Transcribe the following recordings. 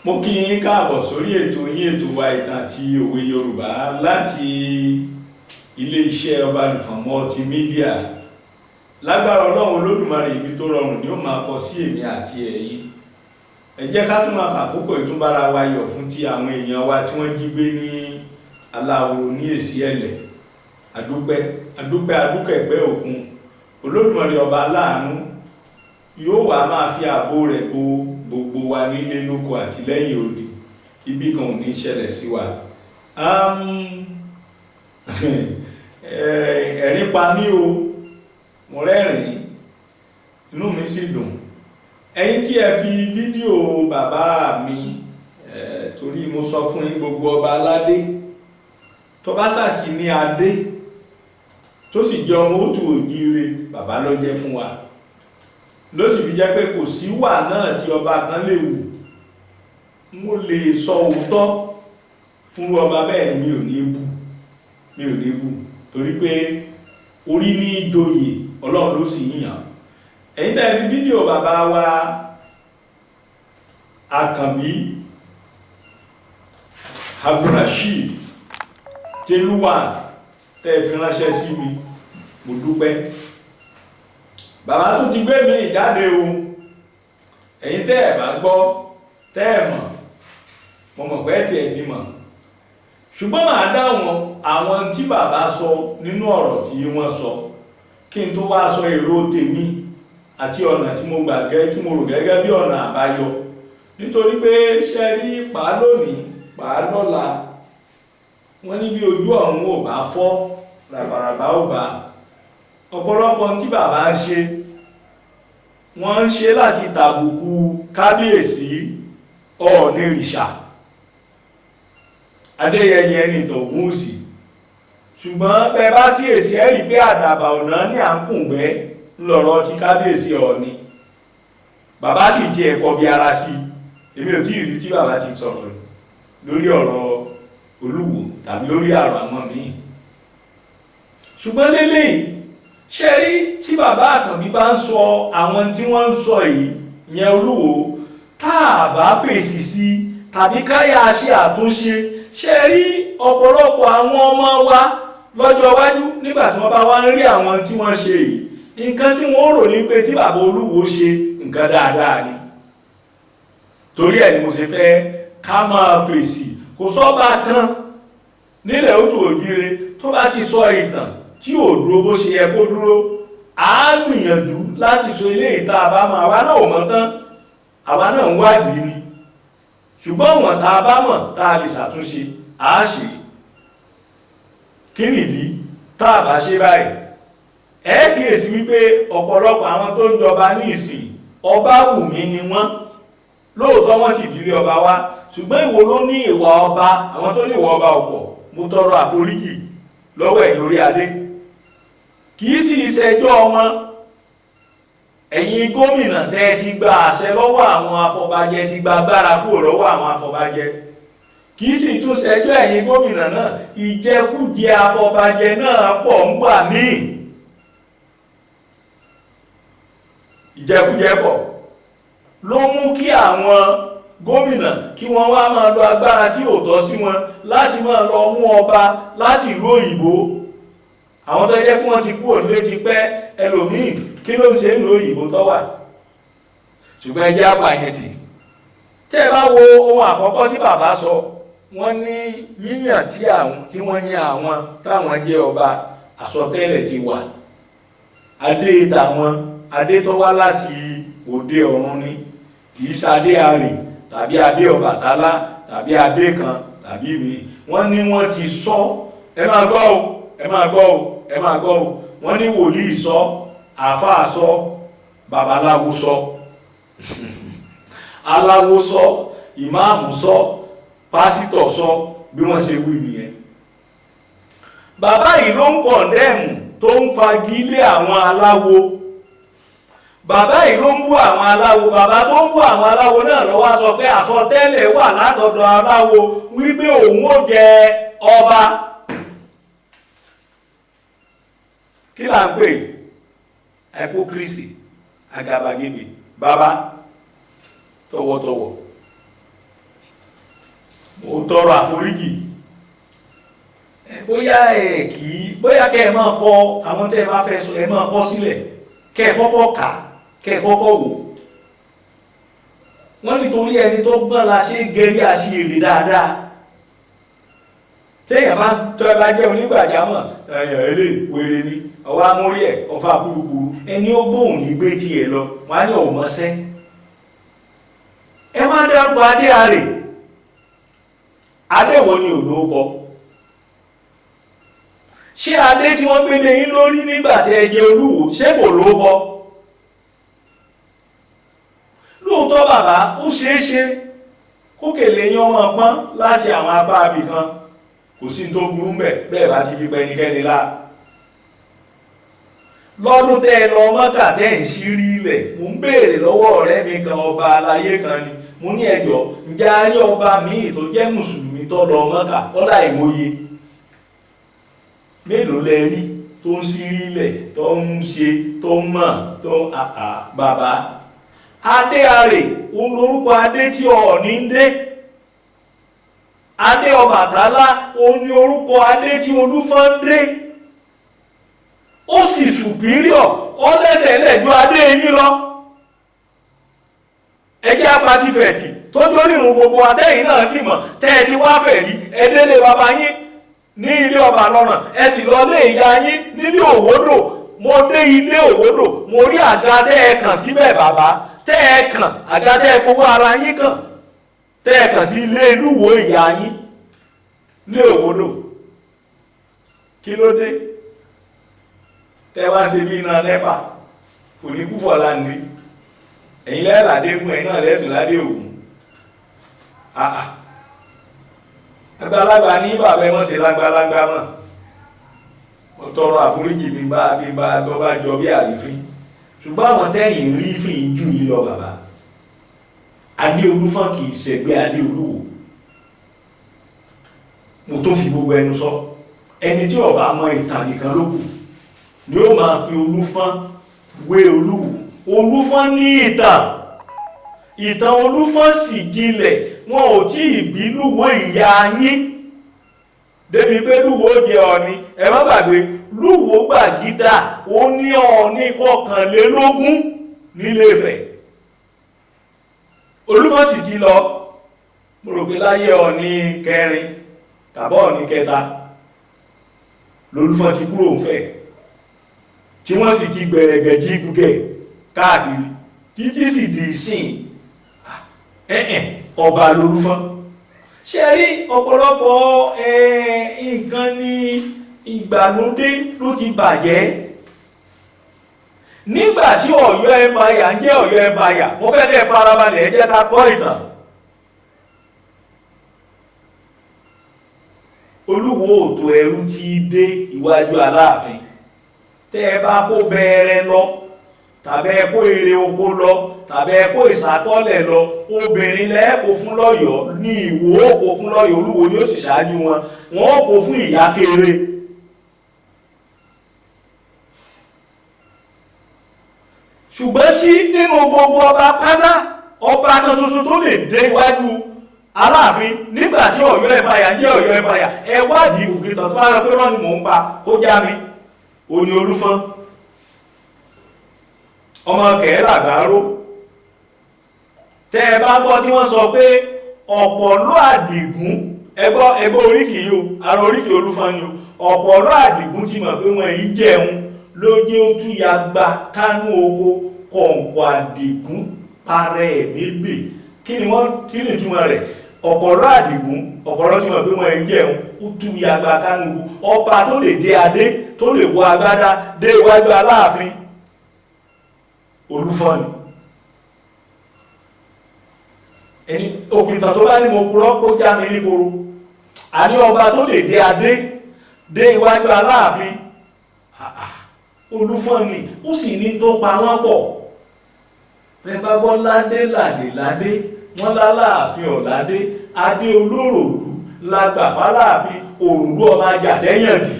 Mo kí yín káàbọ̀ sórí ètò yín, ètò wa ìtàn àti òwe Yorùbá láti ilé-iṣẹ́ Ọbalùfọ̀n Multimedia. Lágbára Ọlọ́run Olódùmarè, ibi tó rọrùn ni ó máa kọ sí èmi àti ẹ̀yin. Ẹ jẹ́ ká tún máa fàkókò ìtúnbára wa yọ̀ fún ti àwọn èèyàn wa tí wọ́n jí gbé ní Aláwo ní Èsì Ẹ̀lẹ̀. Adúpẹ́ òkun. Olódùmarè ọba aláàánú yóò wá máa fi ààbò rẹ̀ bo gbogbo wa nílé lóko àti lẹ́yìn odi. Ibi kan ò ní ṣẹlẹ̀ sí wa. Ẹ̀rín pa mí o, mo rẹ́rìn-ín, inú mi sì dùn. Ẹ̀yin tí ẹ fi fídíò bàbá mi, torí mo sọ fún yín gbogbo ọba aládé tó bá sàtì ní adé tó sì jẹ́ ọmọ òtù òjíire, bàbá ló jẹ́ fún wa. Ló sì fi jẹ́ pé kò sí wà náà tí ọba kan lè wù. Mo lè sọ òótọ́ fún ọba bẹ́ẹ̀ mi ò ní bú torí pé orí ní ìjòyè Ọlọ́run ló sì yíyàn. Ẹ̀yin tẹ́ fi fídíò bàbá wa Àkànbí Abdulrasheed Tẹ́lúwà tẹ́ fi ránṣẹ́ sí mi, mo dúpẹ́. Bàbá tún ti gbé mi ìjáde o. Ẹ̀yin tẹ́ ẹ̀ bá gbọ́, tẹ́ ẹ̀ mọ̀, mo mọ̀ pé tí ẹ ti mọ̀. Ṣùgbọ́n màá dáwọn àwọn tí bàbá sọ nínú ọ̀rọ̀ tí wọ́n sọ kí n tó wá sọ èrò tèmi àti ọ̀nà tí mo gbàgbé tí mo rò gẹ́gẹ́ bí ọ̀nà àbáyọ. Nítorí pé ṣe rí pàá lónìí, pàá lọ́la, wọ́n ní bí ojú ọ̀run ò bá fọ́, ràbàràbà ò bá. Ọ̀pọ̀lọpọ̀ tí bàbá ń ṣe, wọ́n ń ṣe láti tàbùkù kábíyèsí Ọọ̀nìrìṣà Adéyẹyè Ẹnìtàn Ògúnwùsì. Ṣùgbọ́n bẹ bá kíyèsí ẹ rí pé àdàbà ọ̀nà ní à ń kùngbẹ́ lọ́rọ̀ ti kábíyèsí Ọọ̀ni. Bàbá kì í ti ẹ̀kọ́ bí ara sí. Èmi ò tí ì rí tí bàbá ti sọ̀rọ̀ lórí ọ̀rọ̀ Olúwo tàbí lórí àrọ̀ àwọn míì. Ṣùgbọ́n lélẹ́yìí, ṣe rí tí bàbá Àkànbí bá ń sọ àwọn tí wọ́n ń sọ yìí, ìyẹn Olúwo, táà bá fèsì sí tàbí káyà ṣe àtúnṣe, ṣe rí ọ̀pọ̀lọpọ̀ àwọn ọmọ wa lọ́jọ́ iwájú nígbà tí wọ́n bá wá ń rí àwọn tí wọ́n ṣe yìí, nǹkan tí wọ́n rò ní pé tí bàbá Olúwo ṣe nǹkan dáadáa ni. Torí ẹ̀ ni mo ṣe fẹ́ ká máa fèsì. Kò sọ́ba kan nílẹ̀ òtù òjíire tó bá ti sọ ìtàn tí ò dúró bó ṣe yẹ kó dúró, a gbìyànjú láti sọ ilé ìta àbámọ̀. Àwa náà ò mọ̀ tán, àwa náà ń wádìí ni. Ṣùgbọ́n wọ̀n tá a bá mọ̀ tá a lè ṣàtúnṣe, a ṣe. Kí nìdí tá a bá ṣe báyìí? Ẹ kíyèsí wípé ọ̀pọ̀lọpọ̀ àwọn tó ń jọba ní ìsìn, Ọbáwùmí ni wọ́n. Lóòótọ́ wọ́n ti dìrí ọba wá, ṣùgbọ́n ìwọ ló ní ìwà ọba. Àwọn tó ní ìwà ọba ọ̀pọ̀, mo tọrọ àforíjì lọ́wọ́ ẹ̀yin orí adé. Kìí sì ìṣẹ́jọ́ wọn. Ẹ̀yin gómìnà tẹ́ ti gba àṣẹ lọ́wọ́ àwọn afọbajẹ, ti gba agbára kúrò lọ́wọ́ àwọn afọbajẹ. Kìí sì tún ṣẹjọ́ ẹ̀yin gómìnà náà, ìjẹkújẹ afọbajẹ náà pọ̀ ń gbà míì. Ìjẹkújẹ pọ̀ ló mú kí àwọn gómìnà kí wọ́n wá máa lo agbára tí ò tọ́ sí wọn láti máa lọ mú ọba láti ìlú òyìnbó. Àwọn tó jẹ́ kí wọ́n ti kúrò nílé ti pẹ́, ẹlòmíì kí ló ń ṣe ń lo òyìnbó tó wà. Ṣùgbọ́n ẹ jẹ́ àpàyàn tì. Tẹ́ ẹ bá wo ohun àkọ́kọ́ tí bàbá sọ, wọ́n ní yíyàn tí wọ́n yàn àwọn táwọn jẹ́ ọba, àsọtẹ́lẹ̀ ti wà. Adé tàwọn, adé tó wá láti òde ọ̀run ni, kìí ṣadé àrè tàbí adé Ọbàtálá tàbí adé kan tàbí mi. Wọ́n ní wọ́n ti sọ, ẹ máa gbọ́ o, ẹ máa gbọ́ o, ẹ máa gbọ́ o. Wọ́n ní wòlíì sọ, àfáà sọ, babaláwo sọ, aláwo sọ, ìmáàmù sọ, pásítọ̀ sọ, bí wọ́n ṣe wí nìyẹn. Bàbá yìí ló ń kọ̀ndẹ́mù tó ń fagilé àwọn aláwo. Bàbá yìí ló ń bú àwọn aláwo. Bàbá tó ń bú àwọn aláwo náà ló wá sọ pé àsọtẹ́lẹ̀ wà látọ̀dọ̀ aláwo wípé òun ó jẹ ọba. Kí là ń pè? Hypocrisy, àgàbàgebè. Bàbá tọ̀wọ̀tọ̀wọ̀ ó tọrọ àforíjì bóyá bóyá kẹ́ ẹ máa kọ àwọn tẹ́ ẹ bá fẹ́ sọ ẹ máa kọ sílẹ̀ kẹ́ ẹ kọ́kọ́ kà kẹ́ ẹ kọ́kọ́ wò wọ́n nítorí ẹni tó gbọ́n la ṣe gẹ̀rí àṣírí dáadáa téèyàn bá tọ́ ẹ bá jẹ́ onígbàjámọ̀ ẹ̀yàn ilé wèrè ni ọwọ́ amórí ẹ̀ ọfà kúrukúru ẹni ó gbóhùn ní gbé tiẹ̀ lọ wọ́n á ní ọ̀mọ́sẹ́ ẹ má dárúkọ adé àrè adé wo ni òdò kọ ṣé adé tí wọ́n gbé lé yín lórí nígbà tí ẹ jẹ Olúwo ṣé kò ló kọ lóòótọ́ bàbá ó ṣeé ṣe kókèlè yín ọmọ pọ́n láti àwọn apá abì kan kò sí tó burú bẹ́ẹ̀ bá ti fi pẹ́ ẹnikẹ́ni lá lọ́dún tẹ́ ẹ lọ Mọ́kà tẹ́ ẹ̀ ń ṣírí ilẹ̀ mo ń béèrè lọ́wọ́ ọ̀rẹ́ mi kan ọba aláyé kan ni mo ní ẹjọ́ ǹjẹ́ a rí ọba míì tó jẹ́ mùsùlùmí tó lọ Mọ́kà ọlá ìmọye mélòó lẹ rí tó ń ṣírí ilẹ̀ tó ń ṣe tó ń mọ̀ tó bàbá adé àrè òun lorúkọ adé tí Ọọ̀ni ń dé adé Ọbàtálá òun ni orúkọ adé tí Olúfọ́n ń dé ó sì superior ó lẹ́sẹ̀ lẹ́jọ́ adé yín lọ ẹjẹ́ apatifẹ̀tì tó dórí ìrùn gbogbo atẹ́yìn náà sì mọ̀ tẹ́ ẹ ti wá fẹ̀ rí ẹdẹ́lé bàbá yín ní ilé ọba lọ́nà ẹ sì lọ lé ìyá yín nílé Òwòdò mo dé ilé Òwòdò mo rí àga tẹ́ ẹ kàn síbẹ̀ bàbá tẹ́ ẹ kàn àga tẹ́ ẹ fowó ara yín kàn tẹ́ ẹ kàn sí ilé Ìlúwo ìyá yín ní Òwòdò kí ló dé tẹ́ wá ṣe bí iná lẹ́pà kò ní kú fọ́lá ní ẹ̀yin lẹ́làdé mú ẹ̀yin náà lẹ́tù ládé ògùn àgbàlagbà ní bàbá ẹmọ́ sí lágbàlagbà mọ̀ mo tọrọ àforíjì bí bá jọ bí àrífín ṣùgbọ́n àwọn tẹ́yìn rí fìn jù yí lọ bàbá adé Olúfọ́n kì í ṣẹgbẹ́ adé Olúwo mo tó fi gbogbo ẹnu sọ ẹni tí ó bá mọ ìtàn nìkan ló kù ni ó máa fi Olúfọ́n wé Olúwo Olúfọ́n ní ìtàn Olúfọ́n sì gilẹ̀ wọn ò tí ì bí Lúwo ìyá yín débi pé Lúwo jẹ Ọọ̀ni ẹ má gbàgbé Lúwo Gbàgídà ó ní Ọọ̀ni 21 nílé Ifẹ̀ Olúfọ́n sì ti lọ mo rò pé láyé Ọọ̀ni 4 tàbí Ọọ̀ni 3 lolúfọ́n ti kúrò ń Ifẹ̀ tí wọ́n sì ti gbẹ̀rẹ̀gẹ̀ jí gúgẹ̀ káàkiri títí sì di ìsìn ọba lolúfọ́n ṣe rí ọ̀pọ̀lọpọ̀ nǹkan ní ìgbàlódé ló ti bàjẹ́ nígbàtí Ọ̀yọ́ empire ń jẹ́ Ọ̀yọ́ empire mo fẹ́ kẹ́ farabalẹ̀ ẹ jẹ́ ká kọ́ ìtàn Olúwo òtò ẹrú ti dé iwájú Aláàfin tẹ́ ẹ bá kó bẹ̀rẹ̀ lọ tàbí ẹ kó èrè oko lọ tàbí ẹ kó ìsàkọ́lẹ̀ lọ obìnrin lẹ́ẹ̀kó fún lọ́yọ̀ọ́ ní Ìwó òkó fún lọ́yọ̀ọ́ Olúwo ni ó sì ṣáájú wọn wọ́n kó fún ìyá kéré ṣùgbọ́n tí nínú gbogbo ọba pátá ọba kan ṣoṣo tó lè dé iwájú Aláàfin nígbàtí Ọ̀yọ́ empire jẹ́ Ọ̀yọ́ empire ẹ wádìí òkìtàn tó bá rẹ pé wọ́n ni mò ń pa kó já mi òní Olúfọ́n ọmọ Kẹ̀ẹ́ làgbáró tẹ́ ẹ bá gbọ́ tí wọ́n sọ pé Ọ̀pọ̀lọ́ Àdìgún ẹgbọ́ oríkì yìí o ara oríkì Olúfọ́n ni o Ọ̀pọ̀lọ́ Àdìgún ti mọ̀ pé wọ́n èyí jẹun ló jẹ́ ó tún ya gba kánú oko kọ̀ǹkọ̀ Àdìgún parẹ́ ẹ̀mí kí ni ìtumọ̀ rẹ̀ Ọ̀pọ̀lọ́ Àdìgún Ọ̀pọ̀lọ́ ti mọ̀ pé wọ́n èyí jẹun ó tún ya gba kánú oko ọba tó lè dé adé tó lè wọ agbádá dé iwájú Aláàfin Olúfọ́n ni ẹni òkìtàn tó bá ní mo kúrọ́ kó já mi ní koro a ní ọba tó lè dé adé dé iwájú Aláàfin Olúfọ́n ni ó sì ní tó pa wọ́n pọ̀ bẹ́ẹ̀ bá gbọ́ ládé ládé wọ́n láláàfin ọ̀ládé adé olóròlú lágbàfáláàfin òrùlú ọmọ ajàtẹ́yàndì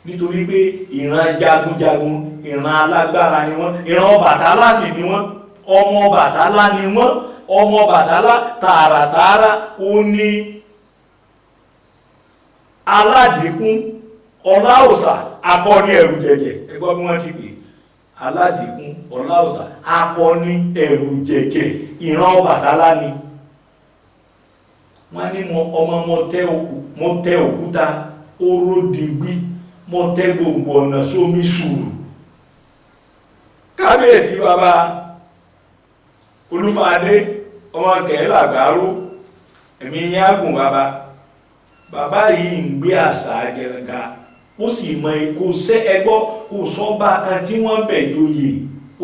nítorí pé ìran jagunjagun ìran alágbára ni wọ́n ìran Ọbàtálá sì ni wọ́n ọmọ Bàtálá ni wọ́n. Ọmọ Bàtálá tààràtààrà ó ní Aládìkún Ọláòṣà akọni ẹ̀rù jẹ̀jẹ̀, ẹgbọ́n bí wọ́n ti pè Aládìkún Ọláòṣà akọni ẹ̀rù jẹ̀jẹ̀ ìran Bàtálá ni. Wọ́n ní ọmọ mo tẹ òkúta oró dìgbì, mo tẹ gbogbo ọ̀nà sómi sùúrù. Kábíyèsí bàbá Olúfadé ọmọ Kẹ̀lá Àgbáró, ẹ̀mí yín á gùn bàbá. Bàbá yìí ń gbé àṣà gẹ̀rẹ̀gà, ó sì mọ kò sẹ́ ẹgbọ́ kò sọ́ba kan tí wọ́n bẹ̀ joyè,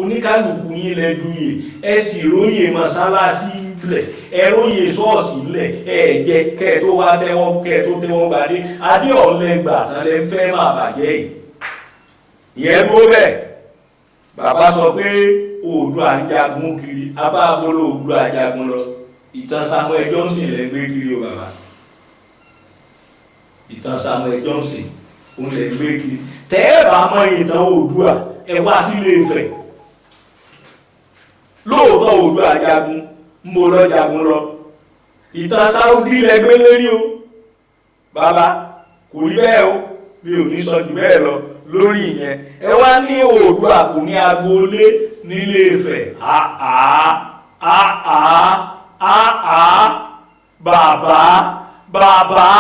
oníkálùkù yín lẹ joyè, ẹ sì róyè mọ́sálásí lẹ̀, ẹ róyè ṣọ́ọ̀ṣì lẹ̀, ẹ jẹ́ kẹ́ tó wá tẹ́wọ́ kẹ́ tó tẹ́wọ́ gbadé, adé ọ̀lẹ́gbà tán lẹ fẹ́ máa bàjẹ́ yìí. Ìyẹn tó bẹ́ẹ̀, bàbá sọ pé Oòduà ń jagun kiri, abáàbọ̀lọ̀ Oòduà jagun lọ. Ìtàn Samuel Johnson lẹ gbé kiri o bàbá. Ìtàn Samuel Johnson òun lè gbé kiri. Tẹ́ ẹ bá mọ ìtàn Oòduà, ẹ wá sílé Ifẹ̀. Lóòótọ́ Oòduà jagun, ń bo lọ jagun lọ. Ìtàn Saudi lẹ gbé lérí o bàbá, kò rí bẹ́ẹ̀ o, mi ò ní sọ jù bẹ́ẹ̀ lọ lórí ìyẹn. Ẹ wá ní Oòduà kò ní agboolé nílé Ifẹ̀. Bàbá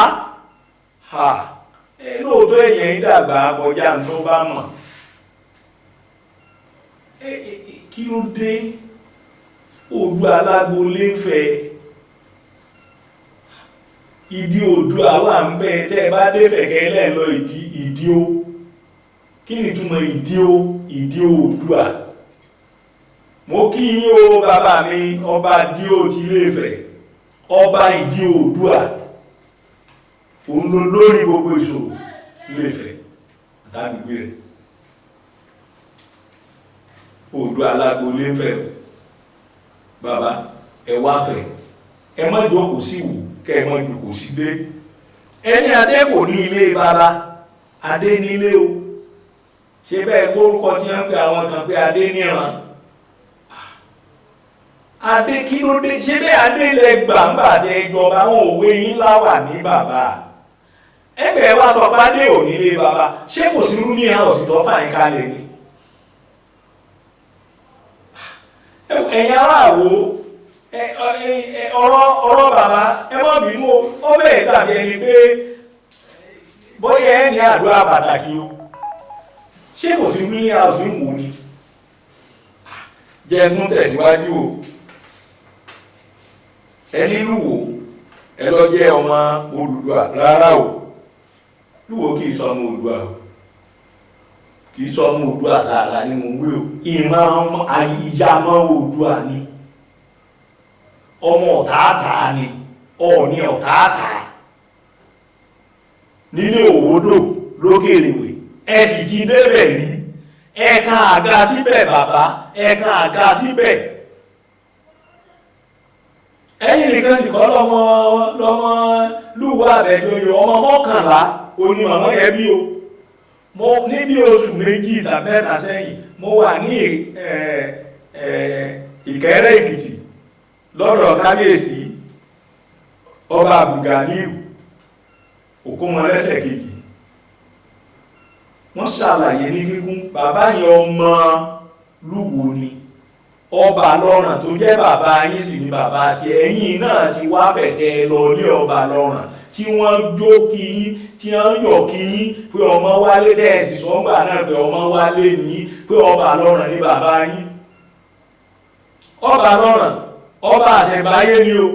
lóòótọ́ èèyàn ń dàgbà kọjá tó bá mọ̀. Kí ló dé Oòduà alágboolé fẹ́? Ìdí Oòduà wà ń bẹ, tẹ́ ẹ bá dé fẹ̀kẹ́ lẹ́ lọ ìdí ó. Kí ni túmọ̀ ìdí Oòduà? Mo kí yín o bàbá mi, ọba Díò ti Ilé-Ifẹ̀, ọba ìdí Oòduà, òun ló lórí gbogbo ìṣòro Ilé-Ifẹ̀ àtàgbègbè rẹ̀. Oòduà alágboolé fẹ́ bàbá, ẹ wá fẹ́, ẹ má jókòó sí wù, kẹ́ ẹ má jókòó sí dé. Ẹni adé kò ní ilé bàbá, adé nílé o. Ṣé bẹ́ẹ̀ kórúkọ tí wọ́n pe àwọn kan pé adé níran? Adé kí ló dé? Ṣé bẹ́ẹ̀ adé lẹ gbàǹgbà tẹ ìjọba àwọn òwe yín láwà ní bàbá? Ẹgbẹ́ wa sọ pé adé ò nílé bàbá, ṣé kò sí rúlé hàn òsìtọ́ fàyín kalẹ̀ ni? Ẹ̀yin aráàwọ̀ ọ̀rọ̀ bàbá ẹ má bínú o, ó fẹ́ dàbí ẹni pé bóyá ẹ ní àdúrà pàtàkì o. Ṣé kò sí rúlé hàn òsì ń wò ni? Jẹ́ ẹkún tẹ̀síwájú o. Ẹni Lúwo ẹ lọ jẹ́ ọmọ Odùduwà rárá o. Lúwo kì í sọ ọmọ Oòduà o, kì í sọ ọmọ Oòduà tààrà ni mo wí o. Ìran ìyàmọ́ Oòduà ni, ọmọ Ọ̀tààtà ni, Ọọ̀ni Ọ̀tààtà nílé Òwòdò lókèrèwé. Ẹ sì ti débẹ̀ rí, ẹ kan àga síbẹ̀ bàbá, ẹ kan àga síbẹ̀. Ẹ̀yin nìkan sì kọ́ lọ́mọ Lúwo Àbẹ̀joyè, ọmọ 11 oní màmá yẹn bí o. Mo ní bí oṣù 2 tàbí 3 sẹ́yìn, mo wà ní Ìkẹ́rẹ́ Èkìtì lọ́dọ̀ kábíyèsí ọba Abdulganiu Òkúnmọlẹ́sẹ̀ kejì. Wọ́n ṣàlàyé ní kíkún, bàbá yẹn ọmọ Lúwo ni, ọba lọ́ràn tó jẹ́ bàbá yín sì ni bàbá tí ẹ̀yin náà ti wá fẹ̀tẹ̀ lọ lé ọba lọ́ràn, tí wọ́n jó kí yín, tí wọ́n yọ̀ kí yín pé ọmọ wálé, tẹ́ẹ̀sì sọ́ngbà náà pé ọmọ wálé ní pé ọba lọ́ràn ní bàbá yín. Ọba lọ́ràn, ọba àṣẹ̀báyé ni o,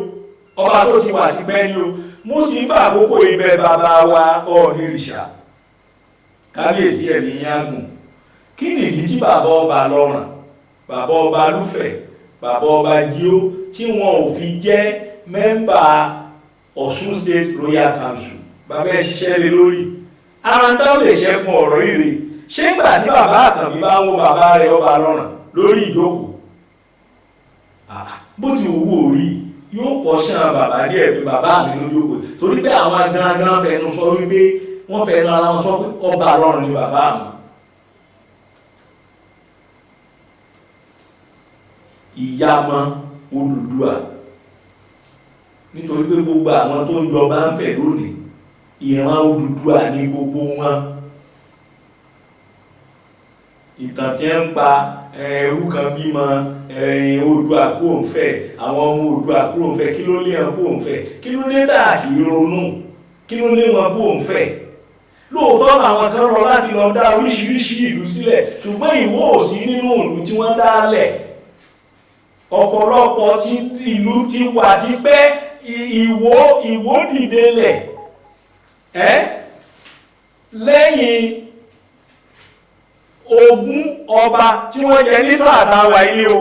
ọba tó ti wà tipẹ́ ni o. Mo sì ń fà àkókò ibẹ̀ bàbá wa Ọ̀ọ̀nìrìṣà, kábíyèsí ẹ̀mí yágùn. Kí nìdí tí bàbá ọba lọ́ràn, bàbá ọba Lúfẹ̀, bàbá ọba Jíó tí wọn ò fi jẹ́ mẹ́mbà Ọ̀ṣun State Royal Council? Bàbá ẹ ṣiṣẹ́ lé lórí. Ara táwọn lè ṣẹ́gun ọ̀rọ̀ ìrè. Ṣé ìgbà tí bàbá Àkànbí bá ń wo bàbá rẹ̀ ọba lọ́ràn lórí ìjókòó, bó ti wù orí yóò kọ́ ṣán bàbá díẹ̀ pé bàbá mi ló jókòó, torí pé àwọn gangan fẹnu sọ wípé wọ́n fẹnu ara wọn sọ pé ọba lọ́ràn ni bàbá mi. ìyàmọ́ Odùduwà nítorí pé gbogbo àwọn tó ń jọba ń fẹ̀ lónìí ìran Odùduwà ní gbogbo wọn. ìtàn tí ń pa ẹrú kan bímọ Oòduà kúrò ń fẹ̀ àwọn ọmọ Oòduà kúrò ń fẹ̀ kí ló lé wọn kúrò ń fẹ̀ kí ló dé tà kì í ronú kí ló lé wọn kúrò ń fẹ̀. lóòótọ́ àwọn kan rọ láti lọ dá oríṣiríṣi ìlú sílẹ̀ ṣùgbọ́n Ìwó ò sí nínú ìlú tí wọ́n dálẹ̀. ọ̀pọ̀lọpọ̀ tí ìlú ti wà ti pẹ́ Ìwó dìde lẹ̀ lẹ́yìn ogún ọba tí wọ́n jẹ ní sáà táwa ilé o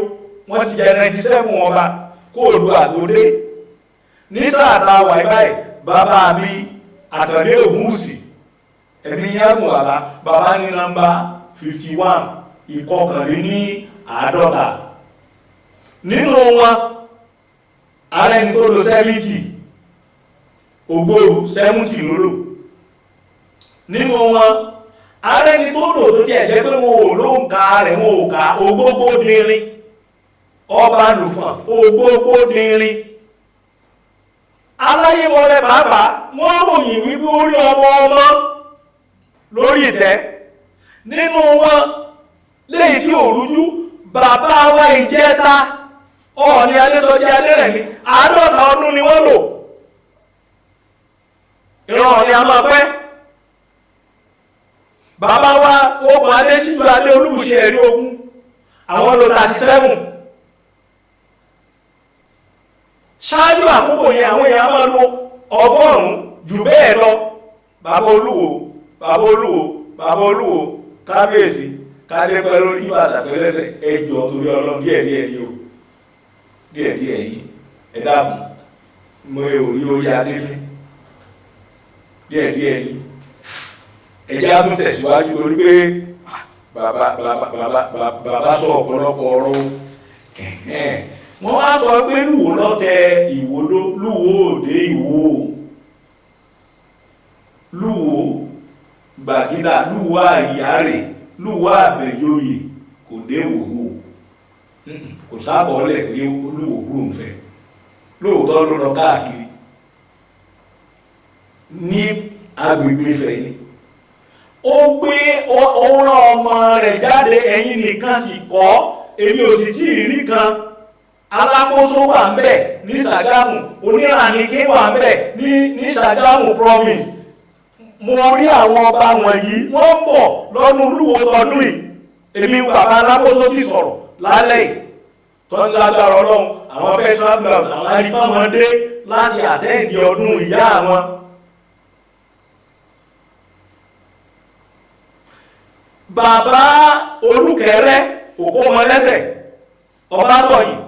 wọ́n ti jẹ 97 ọba kó Oòduà tó dé ní sáà táwa báyìí bàbá mi Àkàndé Ògúnwùsì ẹ̀mí yẹ́gùn bàbá ní nọ́mbà 51 ìkọkànléní-àádọ́ta nínú wọn ààrẹ ní tó lò 70 Ògbóòrù 70 lólò nínú wọn ààrẹ ní tó lò tó tiẹ̀ jẹ́ pé wọn ò ló ń ka rẹ̀ wọn ò ka Ògbógbódìnrín ọba Lùfọ̀n Ògbógbódìnrín aláyémọlẹ̀ bàbá wọ́n ròyìn wípé orí ọmọ lórí ìtẹ́ nínú wọn léyìí tí ò rújú bàbá wa Ìjẹta Ọọ̀ni Adésọjí Adérẹ̀mí 50 ọdún ni wọ́n lò ìran Ọọ̀ni a máa pẹ́. bàbá wa Okùn Adésínjú Adé Olúbùṣe ẹ̀rí ogun àwọn lò 37 ṣáájú àkókò yẹn àwọn èèyàn máa lo 100 jù bẹ́ẹ̀ lọ. bàbá Olúwo kábíyèsí kádé pẹ́ lórí bàtà pẹ́lẹ́sẹ̀ ẹjọ́ torí Ọlọ́run díẹ̀díẹ̀ yìí o díẹ̀díẹ̀ yìí ẹ dáàbò mo rí orí adé fún díẹ̀díẹ̀ yìí ẹjẹ́ á tún tẹ̀síwájú torí pé bàbá sọ ọ̀pọ̀lọpọ̀ ọ̀rọ̀ wọ́n wá sọ pé Lúwo lọ́tẹ̀ Ìwó Lúwo òde Ìwó Lúwo Gbàgídà Lúwo Àyárè Lúwo Àbẹ̀joyè kò dé Ìwó kò sábọ̀ọ́lẹ̀ pé Lúwo kúrò ń fẹ́ lóòótọ́ ló lọ káàkiri ní agbègbè Ifẹ̀ ni ó gbé ọ̀ràn ọmọ rẹ̀ jáde ẹ̀yin nìkan sì kọ́ èmi ò sì tí ì rí kan alákòóso wà ń bẹ̀ ní Ṣàgámù onírànìké wà ń bẹ̀ ní Ṣàgámù province mo rí àwọn ọba wọ̀nyí wọ́n ń bọ̀ lọ́dún Lúwo tọdún yìí èmi bàbá alákòóso ti sọ̀rọ̀ lálẹ́ yìí tó ń lágbára Ọlọ́run àwọn federal blood àwọn arípàmọ́dé láti àtẹ́ǹdì ọdún ìyá àwọn. bàbá Olúkẹrẹ Òkómọlẹ́sẹ̀ Ọbásọ̀yìn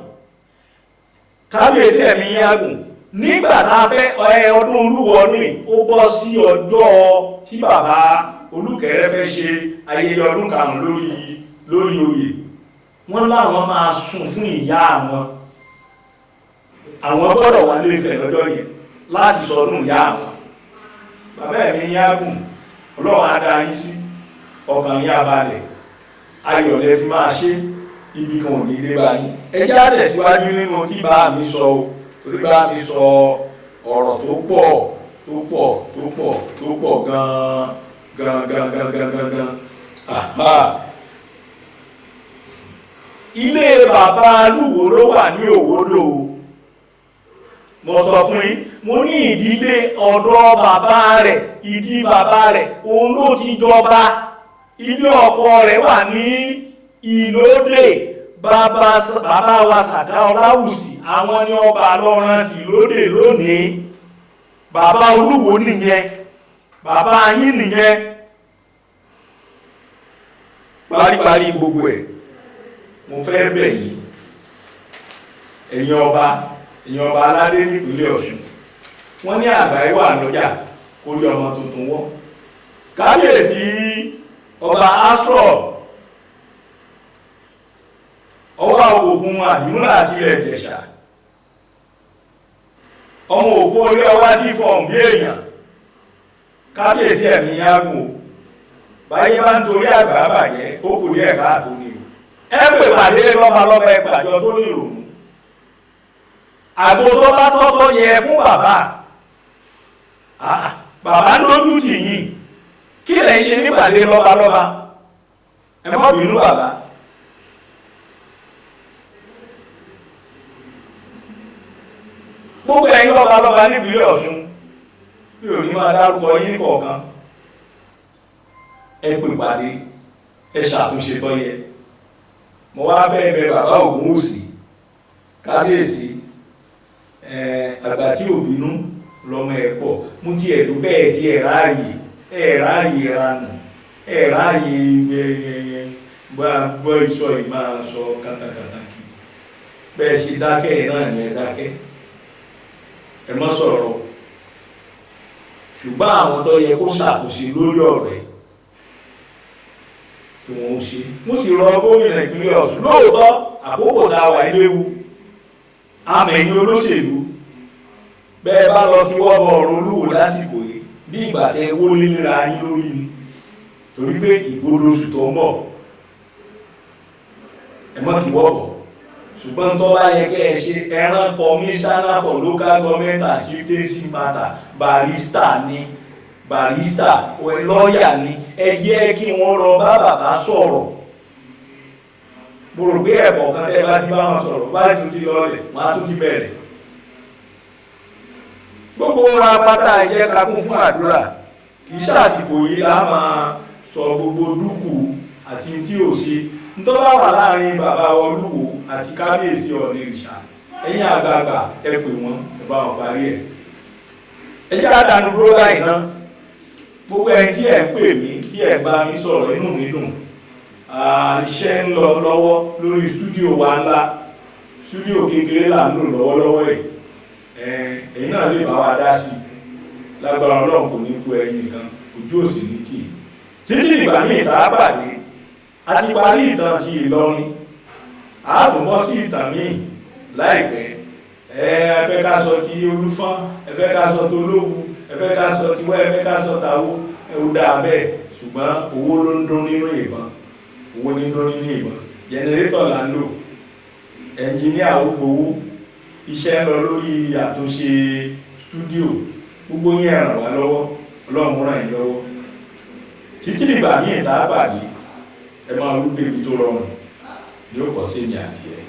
kábíyèsí ẹ̀mí yágùn nígbà tá a fẹ́ ọdún Olúwo ọdún yìí ó bọ́ sí ọjọ́ tí bàbá Olúkẹrẹ fẹ́ ṣe ayẹyẹ ọdún karùn-ún lórí oyè wọ́n láwọn máa sùn fún ìyá àwọn gbọ́dọ̀ wà lè Ifẹ̀ lọ́jọ́ yẹn láti sọdún ìyá àwọn. bàbá ẹ̀mí yágùn Ọlọ́run á dá yín sí ọkàn yín á balẹ̀ ayọ̀lẹ̀ fi máa ṣe ibi kan ò ní dé báyìí. ẹ jẹ́ á tẹ̀síwájú nínú tí bá mi sọ o torí bá mi sọ ọ̀rọ̀ tó pọ̀ gan-an. ilé bàbá Lúwo ló wà ní Òwòdò mo sọ fún yín mo ní ìdílé ọ̀dọ̀ bàbá rẹ̀ ìdí bàbá rẹ̀ òun ló ti jọba ilé ọkọ rẹ̀ wà ní Ìlódè bàbá wa Sàká Ọláwùsì àwọn ni ọba lọ́rán ti Ìlódè lónìí. bàbá Olúwo nìyẹn bàbá yín nìyẹn paríparí gbogbo ẹ̀ mo fẹ́ bẹ̀ yín ẹ̀yin ọba aládé nípínlẹ̀ Ọ̀ṣun wọ́n ní àgbáyé wà lọ́jà kó rí ọmọ tuntun wọ́. kábíyèsí ọba Asrọ ọba Ògùn Àdìmúlà àti ilẹ̀ Ìjẹ̀ṣà ọmọ òpó orí ọwá tí fọ̀n bí èèyàn kábíyèsí ẹ̀mí yágùn báyé bá ń torí àgbà bàjẹ́ ó kù ní ẹ̀ka àtò ní ẹ pè pàdé lọ́balọ́ba ẹ pàjọ tó ní ìrònú àgbo tó bá tọ́tọ́ yẹ fún bàbá bàbá ń lójú tì yín kí lẹ̀ ń ṣe nípàdé lọ́balọ́ba ẹ má bínú bàbá. gbogbo ẹ̀yin lọ́balọ́ba nípínlẹ̀ Ọ̀ṣun bí ò ní máa dárúkọ yín kọ̀ọ̀kan ẹ pè pàdé ẹ ṣàtúnṣe tó yẹ. mo wá fẹ́ bẹ̀ bàbá Ògúnwùsì kábíyèsí àgbà tí ò bínú lọ́mọ ẹ̀ pọ̀ mú tí ẹ̀ ló bẹ́ẹ̀ tí ẹ̀ ráàyè ranù ẹ̀ ráàyè gbọ́ ìsọ ìmá sọ kátàkátà kí bẹ́ẹ̀ sì dákẹ́ náà ni ẹ dákẹ́ ẹ má sọ̀rọ̀ ṣùgbọ́n àwọn tó yẹ kó ṣàkóso lórí ọ̀rọ̀ ẹ̀ tí wọ́n ń ṣe mo sì rọ gómìnà ìpínlẹ̀ Ọ̀ṣun lóòótọ́ àkókò tá a wà léwu amẹ̀yìn olóṣèlú bẹ́ẹ̀ bá lọ kí wọ́n bọ̀ ọ̀rọ̀ Olúwo lásìkò yìí bí ìgbà tẹ wó lílera yín lórí ni torí pé ìbò lóṣù tó ń bọ̀ ẹ mọ́ kí wọ́n bọ̀ ṣùgbọ́n tó bá yẹ kẹ́ ẹ ṣe ẹran commissioner for local government and chieftaincy matter barista lọ́ọ̀yà ni ẹ jẹ́ kí wọ́n lọ bá bàbá sọ̀rọ̀ mo rò pé ẹ̀kọ́ kan tẹ́ bá ti bá wọn sọ̀rọ̀ bá ti ti lọlẹ̀ wọ́n á tún ti bẹ̀rẹ̀ gbogbo ra pátá ẹ̀jẹ̀ ká kún fún àdúrà kì í ṣàsìkò yìí lá máa sọ gbogbo dúkù àti tí ò ṣe tó bá wà láàrin bàbá Olúwo àti kábíyèsí Ọ̀nìrìṣà ẹ̀yin àgbààgbà ẹ pè wọ́n ẹ bá wọn parí ẹ̀ ẹ jẹ́ àdánù dúró láì ná gbogbo ẹni tí ẹ ń pè mí tí ẹ bá mi sọ̀rọ̀ inú mi dùn iṣẹ́ ń lọ lọ́wọ́ lórí stúdíò wa ńlá stúdíò kékeré là ń lò lọ́wọ́lọ́wọ́ ẹ̀ ẹ̀yin náà lè bá wa dá sí lágbára Ọlọ́run kò ní kú ẹ̀yin nìkan ojú òsì ní tì títí ìgbà míì tá a pàdé a ti parí ìtàn ti Ìlọrin a tún bọ́ sí ìtàn míì láìpẹ́ ẹ fẹ́ ká sọ ti Olúfọ́n ẹ fẹ́ ká sọ ti Olówu ẹ fẹ́ ká sọ ti wẹ́ ẹ fẹ́ ká sọ tàwó ẹ ó dáa bẹ́ẹ̀ ṣùgbọ́n owó ló ń dún nínú ìbọn owó ní dún nínú ìbọn jẹnẹrétọ̀ là ń lò ẹnjìníà ó gbowó iṣẹ́ lọ lórí àtúnṣe stúdíò gbogbo yín ràn wá lọ́wọ́ Ọlọ́run ràn yín lọ́wọ́ títí dìgbà míì tá a pàdé ẹ máa rú pé ibi tó rọrùn yóò kọ́ sí ní àti ẹ̀.